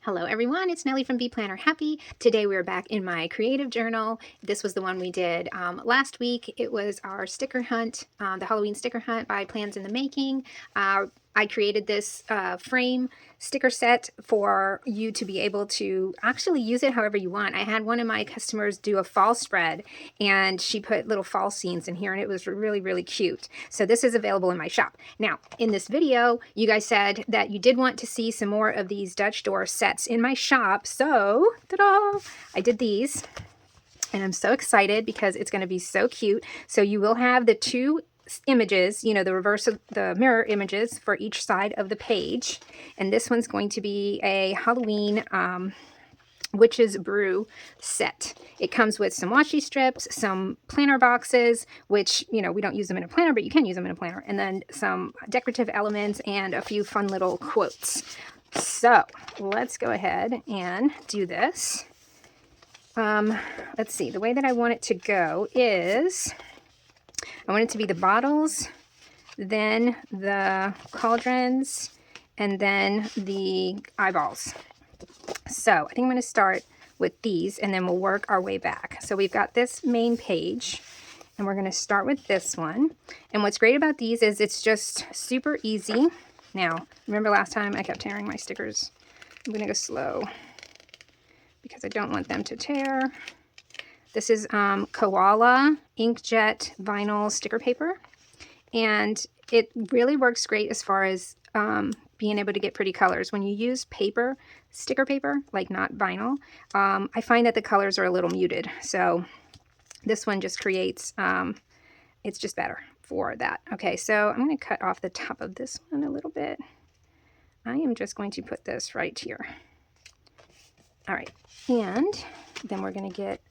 Hello everyone, it's Nellie from Bee Planner Happy. Today we're back in my creative journal. This was the one we did last week. It was our sticker hunt, the Halloween sticker hunt by Plans in the Making. I created this frame sticker set for you to be able to actually use it however you want. I had one of my customers do a fall spread and she put little fall scenes in here and it was really, really cute. So this is available in my shop. Now, in this video, you guys said that you did want to see some more of these Dutch door sets in my shop. So, ta-da! I did these and I'm so excited because it's going to be so cute. So you will have the two images, you know, the reverse of the mirror images for each side of the page. And this one's going to be a Halloween Witch's Brew set. It comes with some washi strips, some planner boxes, which, you know, we don't use them in a planner, but you can use them in a planner, and then some decorative elements and a few fun little quotes. So let's go ahead and do this. Let's see, the way that I want it to go is I want it to be the bottles, then the cauldrons, and then the eyeballs. So I think I'm going to start with these and then we'll work our way back. So we've got this main page and we're going to start with this one. And what's great about these is it's just super easy. Now, remember last time I kept tearing my stickers? I'm going to go slow because I don't want them to tear. This is Koala inkjet vinyl sticker paper. And it really works great as far as being able to get pretty colors. When you use paper, sticker paper, like not vinyl, I find that the colors are a little muted. So this one just creates, it's just better for that. Okay, so I'm going to cut off the top of this one a little bit. I am just going to put this right here. All right, and then we're going to get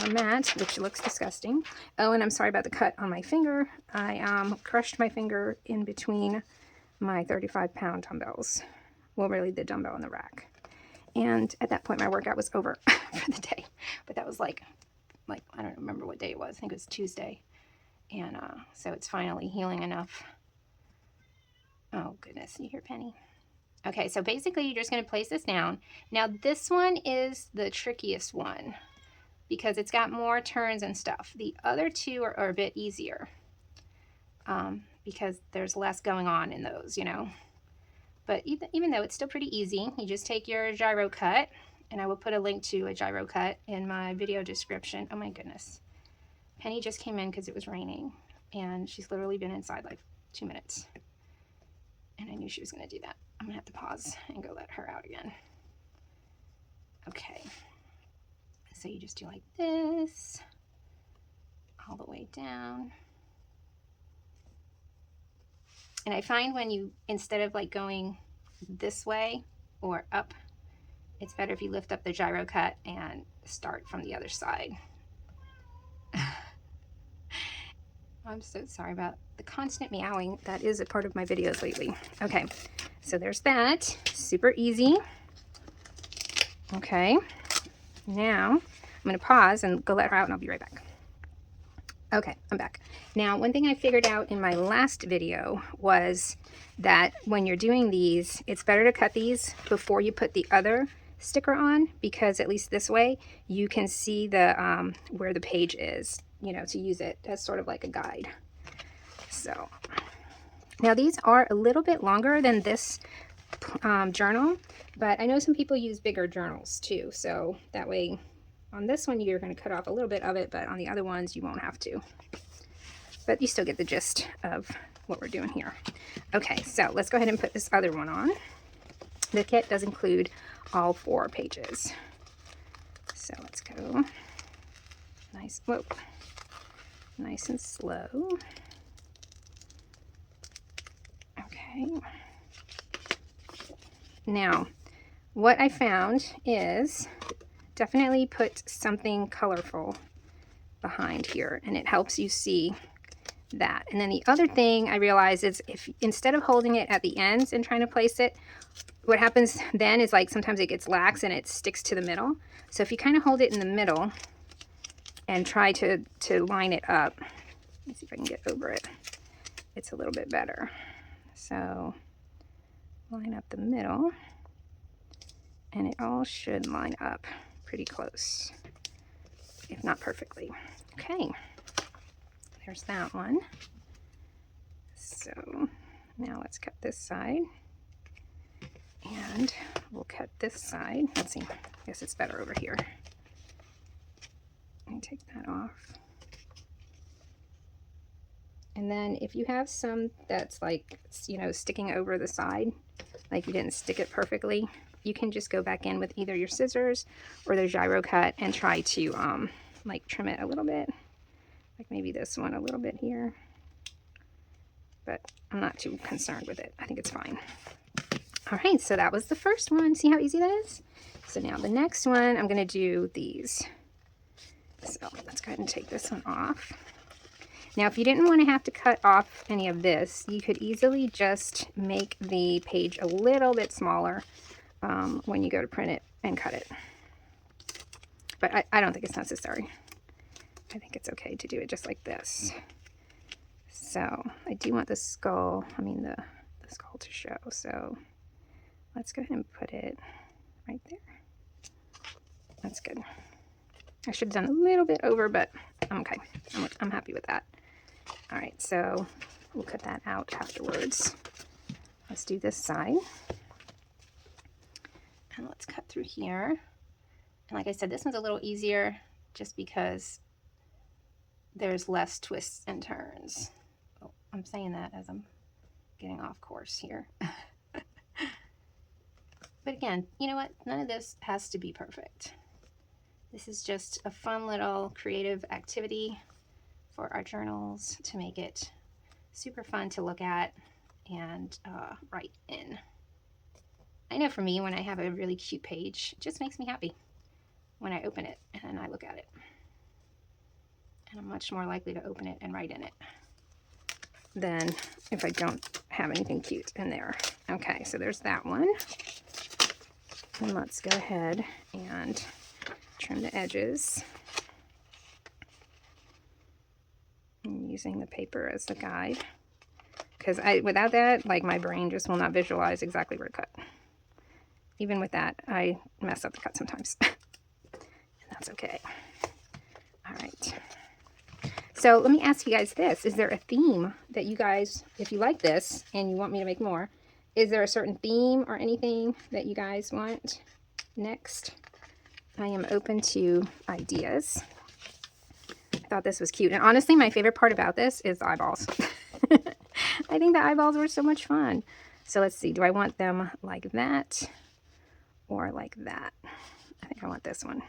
our mat, which looks disgusting. Oh, and I'm sorry about the cut on my finger. I crushed my finger in between my 35-pound dumbbells. Well, really the dumbbell and the rack. And at that point, my workout was over for the day. But that was like I don't remember what day it was. I think it was Tuesday. And so it's finally healing enough. Oh, goodness. You hear Penny? Okay, so basically you're just going to place this down. Now this one is the trickiest one because it's got more turns and stuff. The other two are a bit easier because there's less going on in those, you know. But even though it's still pretty easy, you just take your gyro cut, and I will put a link to a gyro cut in my video description. Oh my goodness. Penny just came in because it was raining, and she's literally been inside like 2 minutes. And I knew she was going to do that. I'm going to have to pause and go let her out again. Okay. So you just do like this, all the way down. And I find when you, instead of like going this way or up, it's better if you lift up the gyro cut and start from the other side. I'm so sorry about the constant meowing. That is a part of my videos lately. Okay, so there's that. Super easy. Okay, now I'm going to pause and go let her out and I'll be right back. Okay, I'm back. Now, one thing I figured out in my last video was that when you're doing these, it's better to cut these before you put the other sticker on, because at least this way you can see the where the page is, you know, to use it as sort of like a guide. So now these are a little bit longer than this journal, but I know some people use bigger journals too, so that way on this one you're going to cut off a little bit of it, but on the other ones you won't have to. But you still get the gist of what we're doing here. Okay, so let's go ahead and put this other one on. The kit does include all 4 pages. So let's go nice, whoa, nice and slow. Okay. Now, what I found is definitely put something colorful behind here, and it helps you see that. And then the other thing I realized is if instead of holding it at the ends and trying to place it, what happens then is like sometimes it gets lax and it sticks to the middle. So if you kind of hold it in the middle and try to line it up, let me see if I can get over it, it's a little bit better. So line up the middle And it all should line up pretty close, if not perfectly. Okay, there's that one. So now let's cut this side. And we'll cut this side. Let's see, I guess it's better over here. Let me take that off. And then if you have some that's like, you know, sticking over the side, like you didn't stick it perfectly, you can just go back in with either your scissors or the gyro cut and try to like trim it a little bit. Like maybe this one a little bit here. But I'm not too concerned with it. I think it's fine. All right, so that was the first one. See how easy that is? So now the next one, I'm gonna do these. So let's go ahead and take this one off. Now, if you didn't want to have to cut off any of this, you could easily just make the page a little bit smaller when you go to print it and cut it. But I don't think it's necessary. I think it's okay to do it just like this. So I do want the skull, the skull to show. So let's go ahead and put it right there. That's good. I should have done a little bit over, but I'm okay. I'm happy with that. All right, so we'll cut that out afterwards. Let's do this side. And let's cut through here. And like I said, this one's a little easier just because there's less twists and turns. Oh, I'm saying that as I'm getting off course here. But again, you know what? None of this has to be perfect. This is just a fun little creative activity for our journals to make it super fun to look at and write in. I know for me, when I have a really cute page, it just makes me happy when I open it and I look at it. And I'm much more likely to open it and write in it than if I don't have anything cute in there. Okay, so there's that one. And let's go ahead and trim the edges. I'm using the paper as the guide because without that, like, my brain just will not visualize exactly where to cut. Even with that, I mess up the cut sometimes. And that's okay. All right. So let me ask you guys this. Is there a theme that you guys, if you like this and you want me to make more, is there a certain theme or anything that you guys want next? I am open to ideas. I thought this was cute. And honestly, my favorite part about this is the eyeballs. I think the eyeballs were so much fun. So let's see. Do I want them like that or like that? I think I want this one.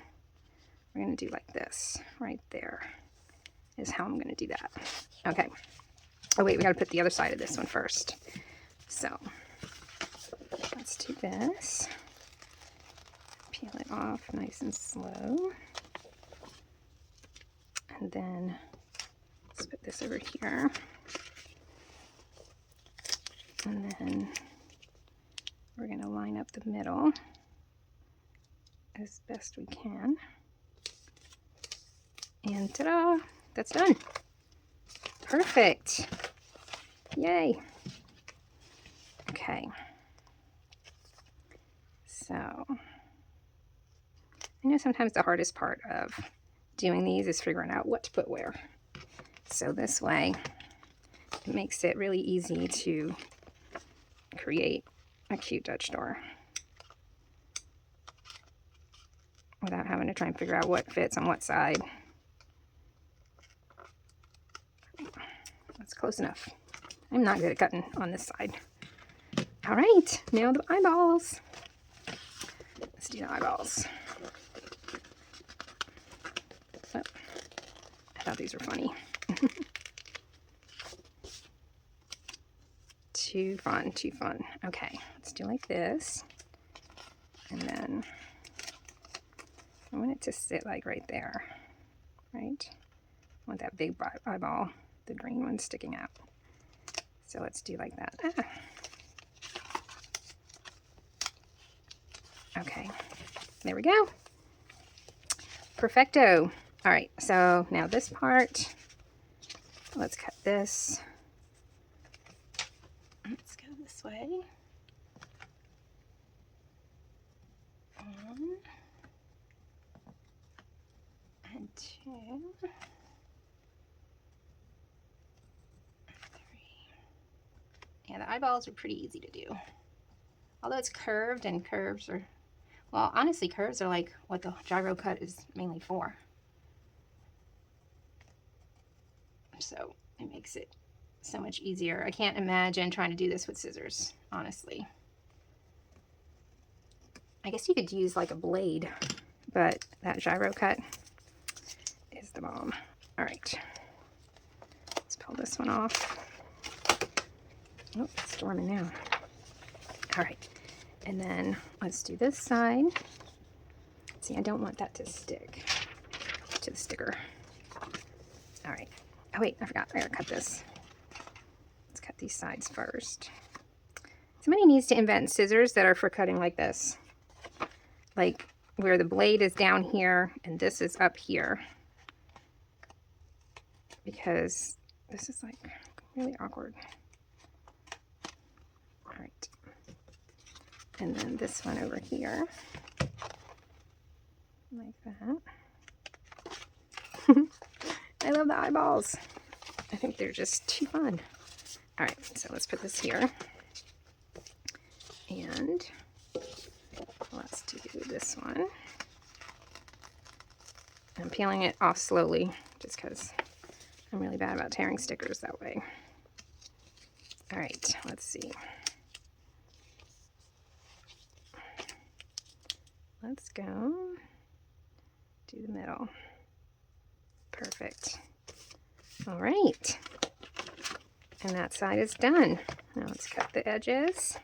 We're going to do like this right there is how I'm going to do that. Okay. Oh, wait. We got to put the other side of this one first. So let's do this. Peel it off nice and slow. And then let's put this over here. And then we're going to line up the middle as best we can. And ta-da! That's done. Perfect. Yay. Okay. So I know sometimes the hardest part of doing these is figuring out what to put where. So this way it makes it really easy to create a cute Dutch door without having to try and figure out what fits on what side. That's close enough. I'm not good at cutting on this side. All right, now the eyeballs. Let's do the eyeballs. Oh, I thought these were funny. Too fun, too fun. Okay, let's do like this. And then I want it to sit like right there, right? I want that big eyeball, the green one, sticking out. So let's do like that. Okay, there we go. Perfecto. All right, so now this part, let's cut this. Let's go this way. Okay. 3. Yeah, the eyeballs are pretty easy to do. Although it's curved, and curves are, well, honestly, curves are like what the gyro cut is mainly for. So it makes it so much easier. I can't imagine trying to do this with scissors, honestly. I guess you could use like a blade, but that gyro cut is the bomb. All right, let's pull this one off. Oh, it's storming now. All right, and then let's do this side. See, I don't want that to stick to the sticker. All right. Oh wait, I forgot. I gotta cut this. Let's cut these sides first. Somebody needs to invent scissors that are for cutting like this. Like where the blade is down here and this is up here. Because this is like really awkward. All right. And then this one over here. Like that. I love the eyeballs. I think they're just too fun. All right, so let's put this here. And let's do this one. I'm peeling it off slowly just because I'm really bad about tearing stickers that way. All right, let's see. Let's go do the middle. Perfect. All right. And that side is done. Now let's cut the edges.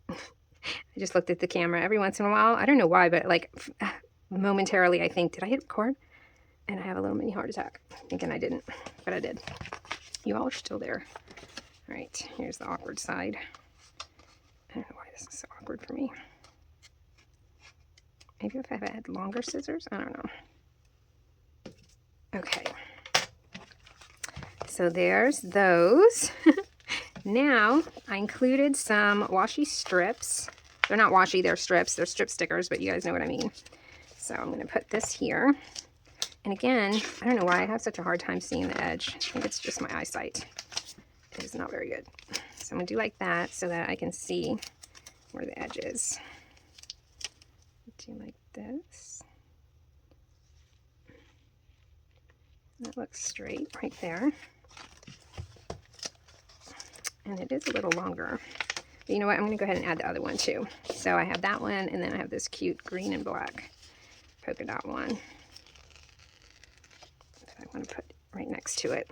I just looked at the camera every once in a while. I don't know why, but like momentarily I think, did I hit record? And I have a little mini heart attack thinking I didn't, but I did. You all are still there. All right, here's the awkward side. I don't know why this is so awkward for me. Maybe if I had longer scissors, I don't know. Okay. So there's those. Now I included some washi strips. They're not washi, they're strips. They're strip stickers, but you guys know what I mean. So I'm going to put this here. And again, I don't know why I have such a hard time seeing the edge. I think it's just my eyesight. It is not very good. So I'm going to do like that so that I can see where the edge is. Do like this. That looks straight right there. And it is a little longer. But you know what? I'm going to go ahead and add the other one too. So I have that one, and then I have this cute green and black polka dot one that I want to put right next to it.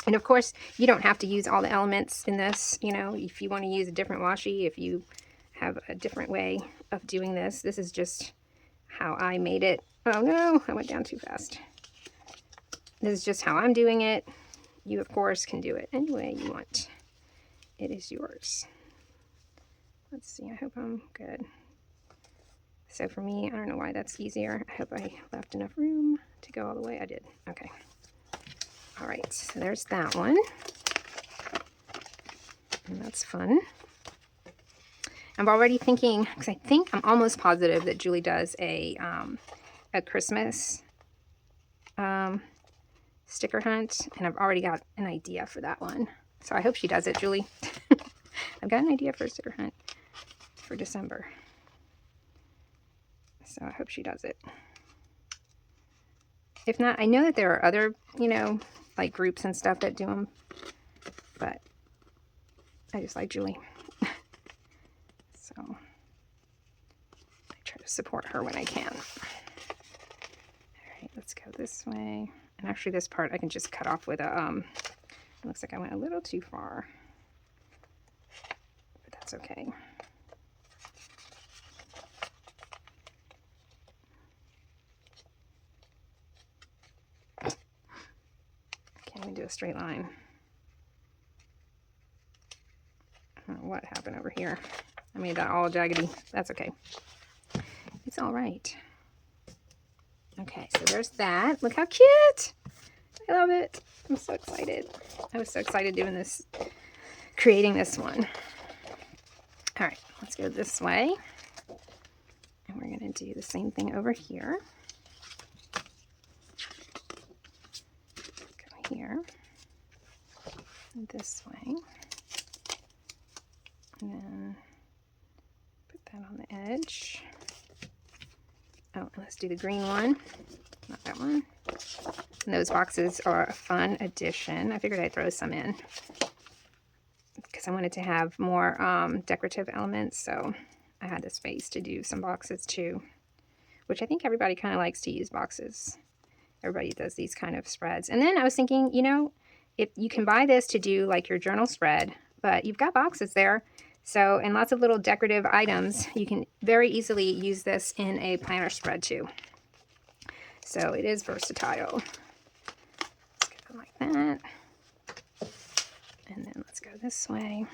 And of course, you don't have to use all the elements in this. You know, if you want to use a different washi, if you have a different way of doing this, this is just how I made it. Oh no, I went down too fast. This is just how I'm doing it. You, of course, can do it any way you want. It is yours. Let's see, I hope I'm good. So for me, I don't know why that's easier. I hope I left enough room to go all the way. I did. Okay. All right, so there's that one. And that's fun. I'm already thinking, because I think I'm almost positive that Julie does a Christmas sticker hunt, and I've already got an idea for that one. So I hope she does it, Julie. I've got an idea for a sticker hunt for December. So I hope she does it. If not, I know that there are other, you know, like groups and stuff that do them, but I just like Julie. So I try to support her when I can. All right, let's go this way. And actually this part I can just cut off with a, it looks like I went a little too far, but that's okay. Can't even do a straight line. I don't know what happened over here. I made that all jaggedy. That's okay. It's all right. Okay, so there's that. Look how cute. I love it. I'm so excited. I was so excited doing this, creating this one. All right, let's go this way. And we're going to do the same thing over here. Go here. This way. And then put that on the edge. Oh, let's do the green one. Not that one. And those boxes are a fun addition. I figured I'd throw some in because I wanted to have more decorative elements. So I had the space to do some boxes too, which I think everybody kind of likes to use boxes. Everybody does these kind of spreads. And then I was thinking, you know, if you can buy this to do like your journal spread, but you've got boxes there. So, and lots of little decorative items, you can very easily use this in a planner spread too. So it is versatile. Let's get it like that. And then let's go this way.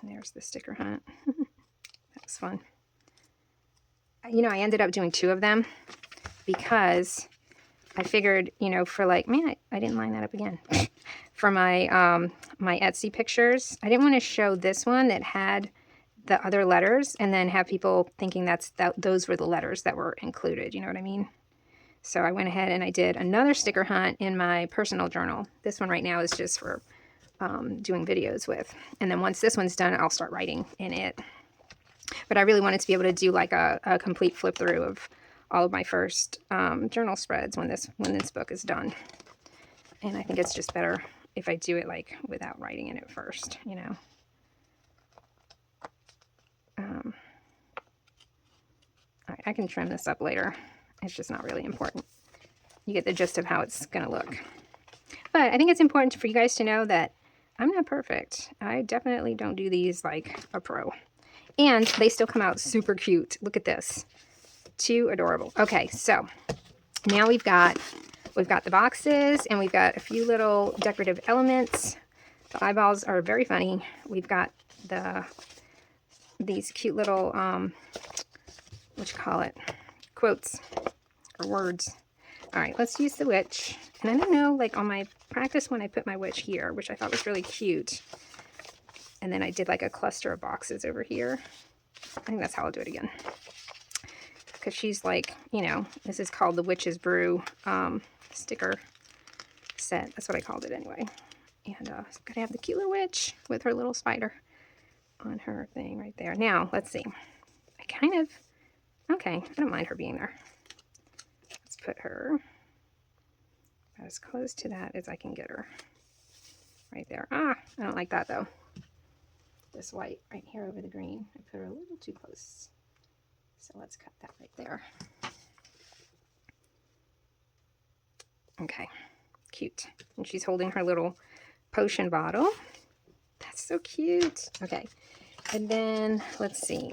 And there's the sticker hunt. That was fun. You know, I ended up doing 2 of them because I figured, you know, for like, man, I didn't line that up again. For my my Etsy pictures, I didn't want to show this one that had the other letters and then have people thinking those were the letters that were included. You know what I mean? So I went ahead and I did another sticker hunt in my personal journal. This one right now is just for doing videos with. And then once this one's done, I'll start writing in it. But I really wanted to be able to do like a complete flip through of all of my first journal spreads when this book is done. And I think it's just better if I do it like without writing in it first, you know. All right, I can trim this up later. It's just not really important. You get the gist of how it's going to look. But I think it's important for you guys to know that I'm not perfect. I definitely don't do these like a pro. And they still come out super cute. Look at this. Too adorable. Okay, so now we've got the boxes and we've got a few little decorative elements. The eyeballs are very funny. We've got these cute little what you call it, quotes or words. All right, let's use the witch. And I don't know, like on my practice one, I put my witch here, which I thought was really cute. And then I did like a cluster of boxes over here. I think that's how I'll do it again. Because she's like, you know, this is called the Witch's Brew sticker set. That's what I called it anyway. And gotta have the cute little witch with her little spider on her thing right there. Now, let's see. Okay, I don't mind her being there. Let's put her as close to that as I can get her. Right there. I don't like that though. This white right here over the green. I put her a little too close. So let's cut that right there. Okay, cute. And she's holding her little potion bottle. That's so cute. Okay, and then let's see.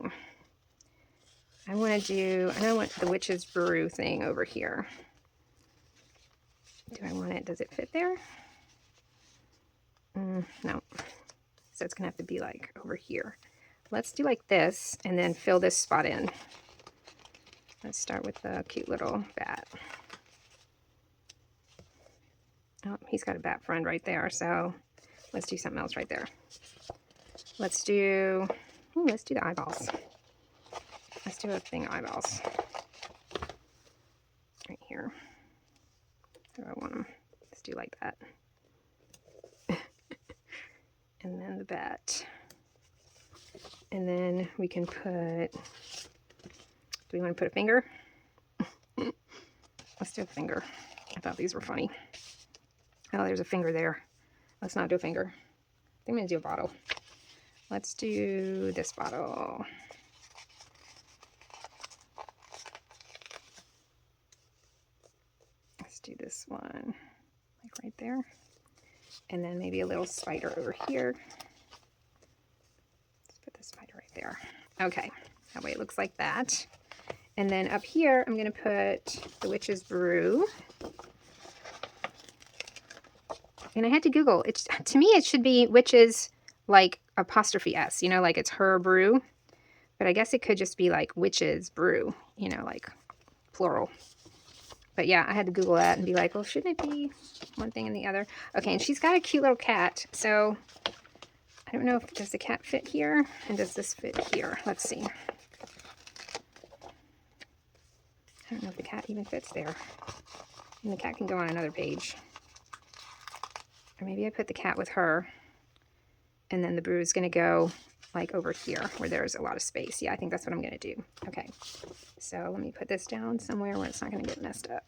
I want the Witch's Brew thing over here. Do I want it? Does it fit there? No. So it's gonna have to be like over here. Let's do like this and then fill this spot in. Let's start with the cute little bat. Oh, he's got a bat friend right there, so let's do something else right there. Let's do the eyeballs. Let's do a thing eyeballs. Right here. How do I want them? Let's do like that. And then the bat. And then we can put, do we want to put a finger? Let's do a finger. I thought these were funny. Oh, there's a finger there. Let's not do a finger. I think I'm going to do a bottle. Let's do this bottle. Let's do this one, like right there. And then maybe a little spider over here. Let's put the spider right there. Okay, that way it looks like that. And then up here, I'm going to put the Witch's Brew. And I had to Google. To me, it should be Witch's, like, apostrophe S, you know, like it's her brew. But I guess it could just be like Witch's Brew, you know, like plural. But yeah, I had to Google that and be like, well, shouldn't it be one thing and the other? Okay, and she's got a cute little cat. So I I don't know if does the cat fit here and does this fit here. Let's see. I don't know if the cat even fits there. And the cat can go on another page. Or maybe I put the cat with her and then the brew is going to go like over here where there's a lot of space. Yeah, I think that's what I'm going to do. Okay, so let me put this down somewhere where it's not going to get messed up.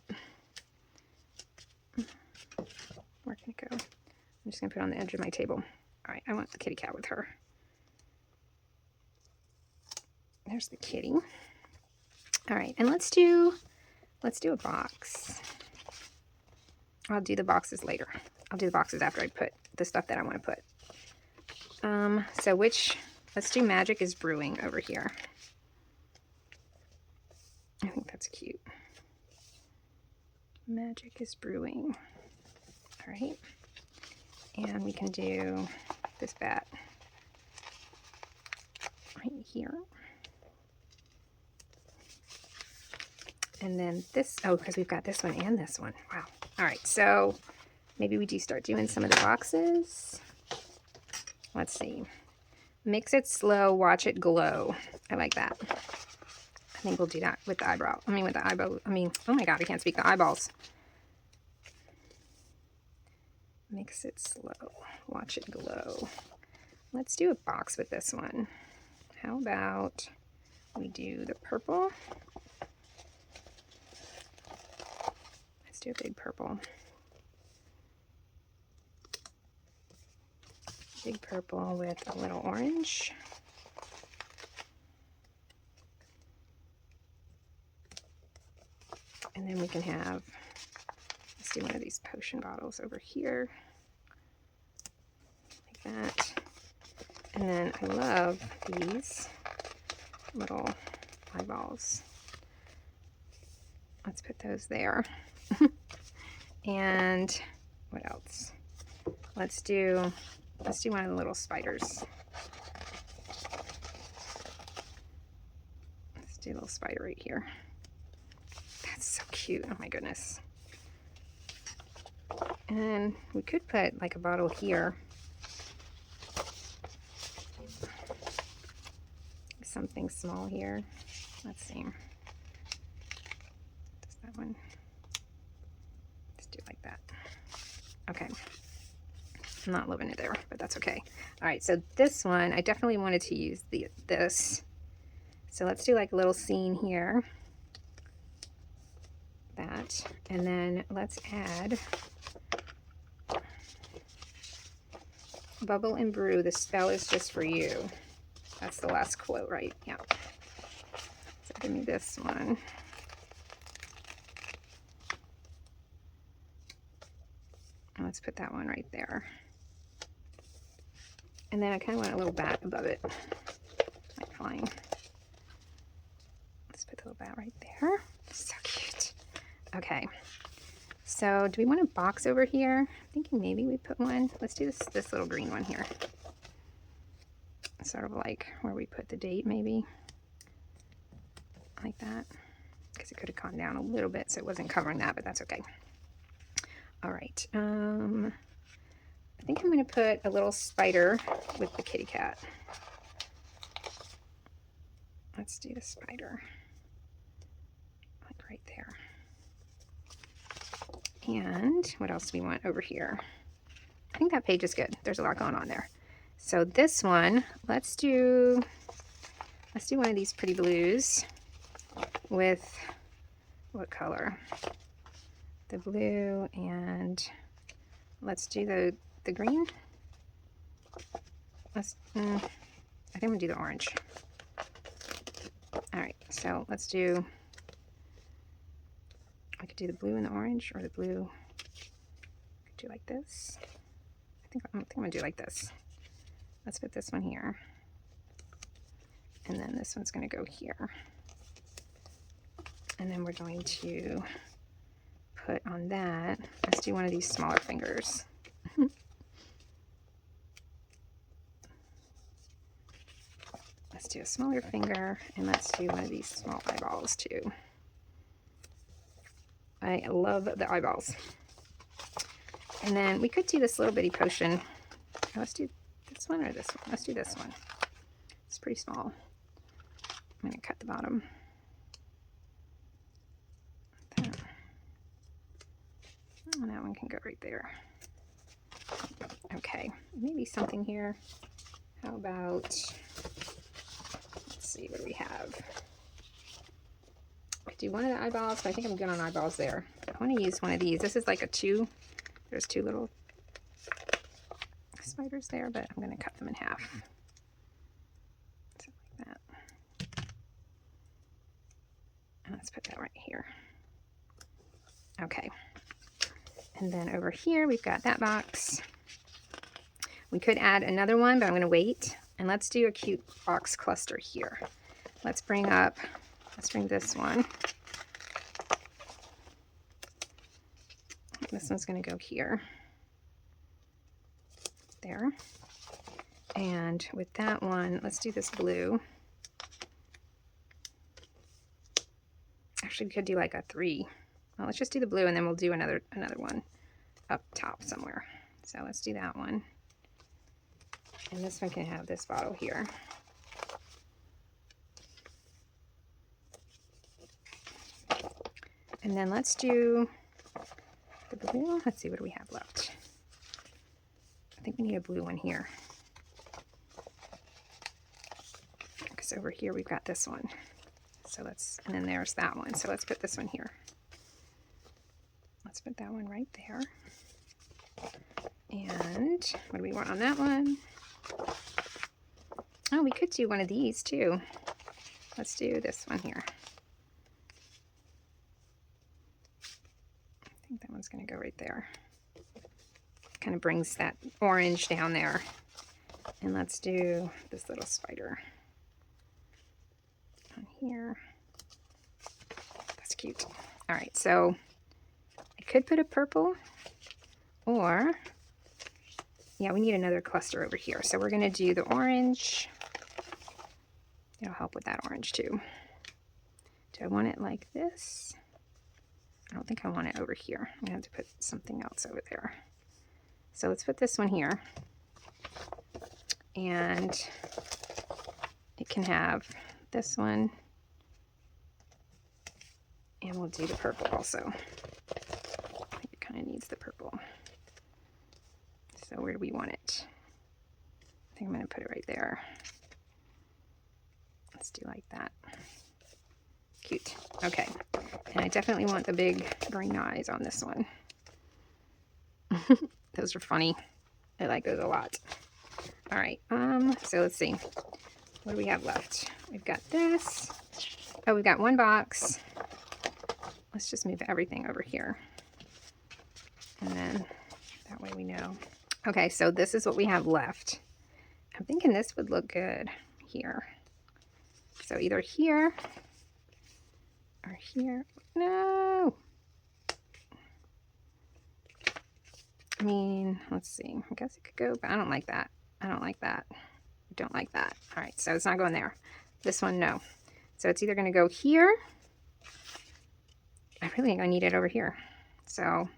Where can it go? I'm just going to put it on the edge of my table. All right, I want the kitty cat with her. There's the kitty. All right, and let's do a box. I'll do the boxes later. I'll do the boxes after I put the stuff that I want to put. So let's do Magic is Brewing over here. I think that's cute. Magic is Brewing. All right. And we can do this bat right here. And then this, oh, because we've got this one and this one. Wow. All right, so maybe we do start doing some of the boxes. Let's see. Mix it slow, watch it glow. I like that. I think we'll do that with the eyebrow. I mean, with the eyeball. I mean, oh my God, I can't speak. The eyeballs. Mix it slow, watch it glow. Let's do a box with this one. How about we do the purple? Let's do a big purple. Big purple with a little orange. And then we can have, let's do one of these potion bottles over here. Like that. And then I love these little eyeballs. Let's put those there. And what else? Let's do one of the little spiders. Let's do a little spider right here. That's so cute. Oh my goodness. And we could put like a bottle here. Something small here. Let's see. Does that one? Let's do it like that. Okay. I'm not loving it there, but that's okay. All right, so this one, I definitely wanted to use this. So let's do like a little scene here. That. And then let's add Bubble and Brew, the spell is just for you. That's the last quote, right? Yeah. So give me this one. And let's put that one right there. And then I kind of want a little bat above it, like flying. Let's put the little bat right there. So cute. Okay. So do we want a box over here? I'm thinking maybe we put one. Let's do this little green one here. Sort of like where we put the date, maybe. Like that. Because it could have gone down a little bit, so it wasn't covering that, but that's okay. All right. I think I'm going to put a little spider with the kitty cat. Let's do the spider. Like right there. And what else do we want over here? I think that page is good. There's a lot going on there. So this one, let's do one of these pretty blues with what color? The blue, and let's do the green. I think I'm gonna do the orange. All right, so let's do, I could do the blue and the orange, or the blue, I could do like this. I think I'm gonna do like this. Let's put this one here. And then this one's gonna go here. And then we're going to put on that, let's do one of these smaller fingers. Let's do a smaller finger, and let's do one of these small eyeballs too. I love the eyeballs. And then we could do this little bitty potion. Let's do This one or this one? Let's do this one. It's pretty small. I'm going to cut the bottom. Like that. And that one can go right there. Okay, maybe something here. How about, let's see, what do we have? I do one of the eyeballs, but I think I'm good on eyeballs there. I want to use one of these. This is like a two. There's two little spiders there, but I'm going to cut them in half. Something like that. And let's put that right here. Okay. And then over here, we've got that box. We could add another one, but I'm going to wait. And let's do a cute box cluster here. Let's bring this one. This one's going to go here. There. And with that one, let's do this blue. Actually, we could do like a 3. Well, let's just do the blue, and then we'll do another one up top somewhere. So let's do that one. And this one can have this bottle here. And then let's do the blue. Let's see, what do we have left? I think we need a blue one here. Because over here we've got this one. So and then there's that one. So let's put this one here. Let's put that one right there. And what do we want on that one? Oh, we could do one of these too. Let's do this one here. I think that one's going to go right there. Kind of brings that orange down there. And let's do this little spider on here. That's cute. All right, so I could put a purple, or yeah, we need another cluster over here. So we're going to do the orange. It'll help with that orange too. Do I want it like this? I don't think I want it over here. I'm going to have to put something else over there. So let's put this one here. And it can have this one. And we'll do the purple also. I think it kind of needs the purple. So where do we want it? I think I'm going to put it right there. Let's do like that. Cute. Okay. And I definitely want the big green eyes on this one. Those are funny. I like those a lot. All right. So let's see. What do we have left? We've got this. Oh, we've got one box. Let's just move everything over here. And then that way we know. Okay, so this is what we have left. I'm thinking this would look good here. So either here or here. No! I mean, let's see. I guess it could go, but I don't like that. I don't like that. I don't like that. All right, so it's not going there. This one, no. So it's either going to go here. I really think I need it over here. So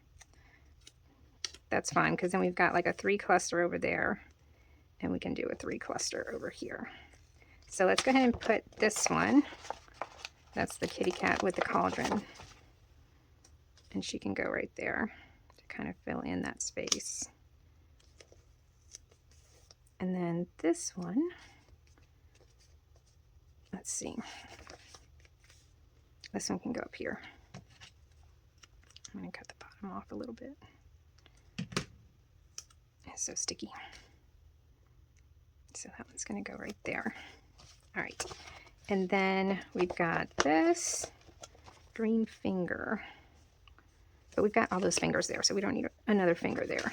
that's fine, because then we've got like a 3 cluster over there, and we can do a 3 cluster over here. So let's go ahead and put this one. That's the kitty cat with the cauldron. And she can go right there to kind of fill in that space. And then this one, let's see. This one can go up here. I'm going to cut the bottom off a little bit. It's so sticky. So that one's going to go right there. All right. And then we've got this green finger. But we've got all those fingers there, so we don't need another finger there.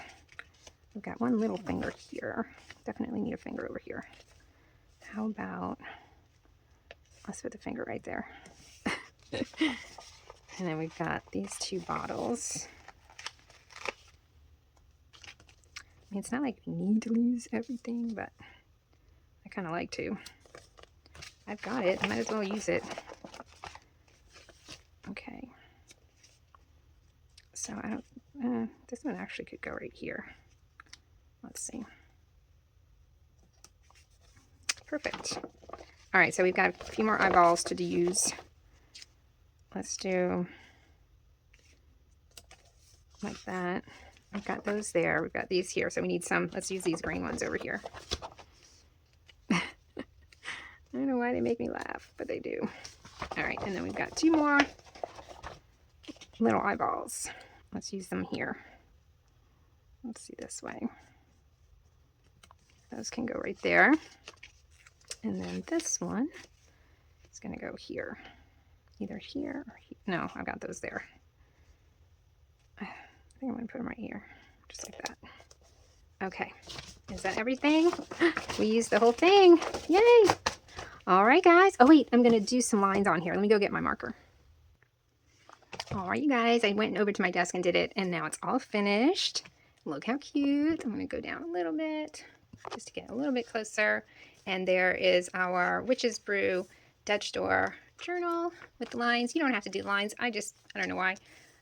We've got one little finger here. Definitely need a finger over here. How about, let's put the finger right there. And then we've got these 2 bottles. I mean, it's not like we need to use everything, but I kind of like to. I've got it. I might as well use it. Okay. So I don't, this one actually could go right here. Let's see. Perfect. All right, so we've got a few more eyeballs to use. Let's do like that. I've got those there. We've got these here, so we need some. Let's use these green ones over here. I don't know why they make me laugh, but they do. All right, and then we've got 2 more little eyeballs. Let's use them here. Let's see this way. Those can go right there. And then this one is going to go here. Either here or here. No, I've got those there. I think I'm going to put them right here. Just like that. Okay. Is that everything? We used the whole thing. Yay! All right, guys. Oh, wait. I'm going to do some lines on here. Let me go get my marker. All right, you guys. I went over to my desk and did it, and now it's all finished. Look how cute. I'm going to go down a little bit just to get a little bit closer. And there is our Witch's Brew Dutch Door journal with the lines. You don't have to do lines. I don't know why.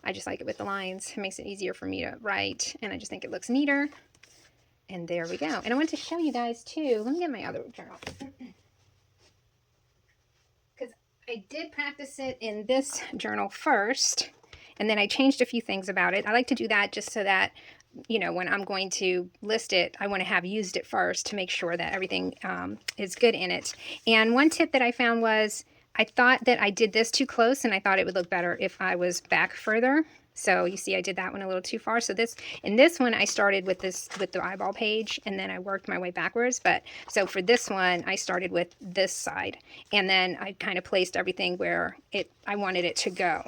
I just like it with the lines. It makes it easier for me to write, and I just think it looks neater. And there we go. And I want to show you guys too. Let me get my other journal. Because I did practice it in this journal first, and then I changed a few things about it. I like to do that just so that, you know, when I'm going to list it, I want to have used it first to make sure that everything is good in it. And one tip that I found was I thought that I did this too close, and I thought it would look better if I was back further. So you see I did that one a little too far. So in this one I started with the eyeball page, and then I worked my way backwards. But so for this one I started with this side, and then I kind of placed everything where I wanted it to go.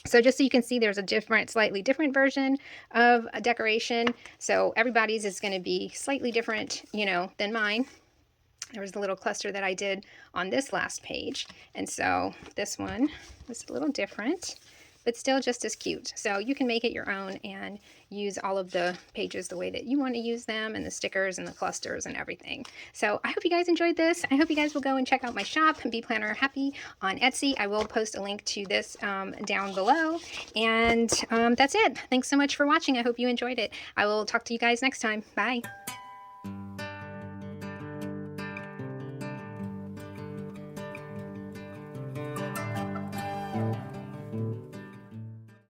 So just so you can see, there's a slightly different version of a decoration. So everybody's is going to be slightly different, you know, than mine. There was a little cluster that I did on this last page. And so this one was a little different, but still just as cute. So you can make it your own and use all of the pages the way that you want to use them, and the stickers and the clusters and everything. So I hope you guys enjoyed this. I hope you guys will go and check out my shop, Bee Planner Happy on Etsy. I will post a link to this down below. And that's it. Thanks so much for watching. I hope you enjoyed it. I will talk to you guys next time. Bye.